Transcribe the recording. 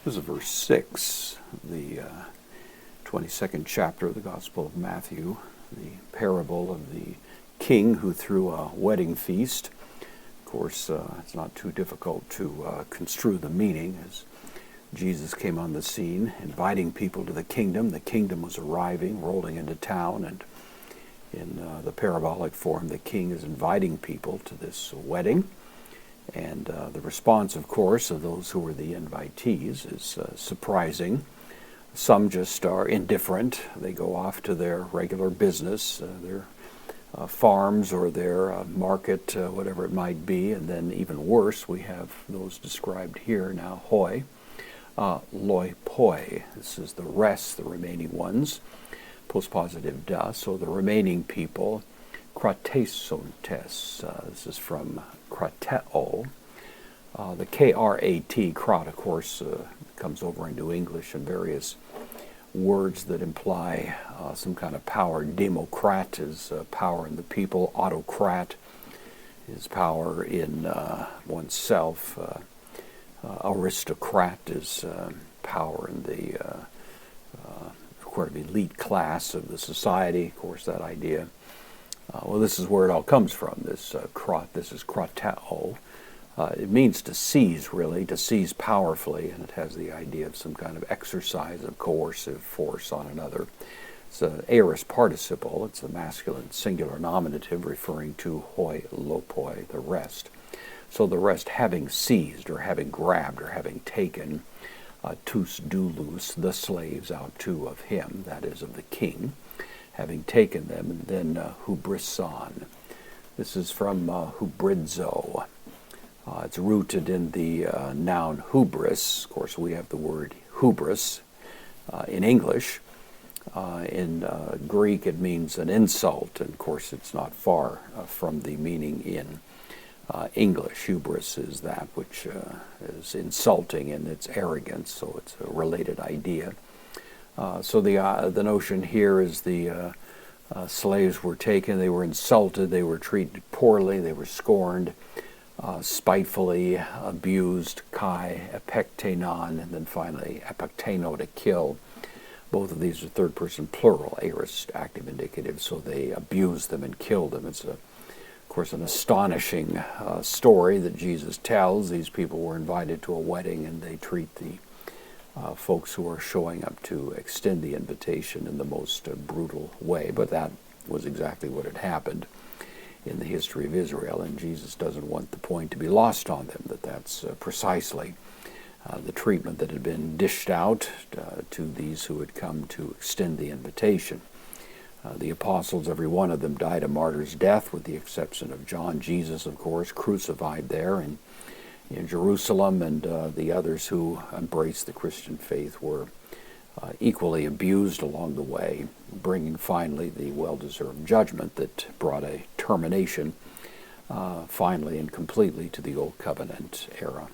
This is verse 6, the 22nd chapter of the Gospel of Matthew, the parable of the king who threw a wedding feast. Of course, it's not too difficult to construe the meaning as Jesus came on the scene, inviting people to the kingdom. The kingdom was arriving, rolling into town, and in the parabolic form, the king is inviting people to this wedding. And the response, of course, of those who were the invitees is surprising. Some just are indifferent. They go off to their regular business, their farms or their market, whatever it might be. And then even worse, we have those described here now, hoi, loi poi. This is the rest, the remaining ones, postpositive da. So the remaining people, kratesontes. This is from krateo. The K-R-A-T, krat, of course, comes over into English in various words that imply some kind of power. Democrat is power in the people. Autocrat is power in oneself. Aristocrat is power in the elite class of the society. Of course, that idea. Well, this is where it all comes from. This this is krateo. It means to seize, really, to seize powerfully, and it has the idea of some kind of exercise of coercive force on another. It's an aorist participle. It's a masculine singular nominative referring to hoi lopoi, the rest. So the rest having seized or having grabbed or having taken tous doulos, the slaves out to of him, that is of the king, having taken them, and then hubrison. This is from hubridzo. It's rooted in the noun hubris. Of course, we have the word hubris in English. In Greek, it means an insult, and of course, it's not far from the meaning in English. Hubris is that which is insulting in its arrogance, so it's a related idea. So the notion here is the slaves were taken, they were insulted, they were treated poorly, they were scorned, spitefully abused, kai, epektenon, and then finally epekteno, to kill. Both of these are third-person plural, aorist, active, indicative, so they abused them and killed them. It's, of course, an astonishing story that Jesus tells. These people were invited to a wedding, and they treat the folks who are showing up to extend the invitation in the most brutal way. But that was exactly what had happened in the history of Israel, and Jesus doesn't want the point to be lost on them, that that's precisely the treatment that had been dished out to these who had come to extend the invitation. The apostles, every one of them, died a martyr's death, with the exception of John. Jesus, of course, crucified there in Jerusalem, and the others who embraced the Christian faith were equally abused along the way, bringing finally the well-deserved judgment that brought a termination finally and completely to the Old Covenant era.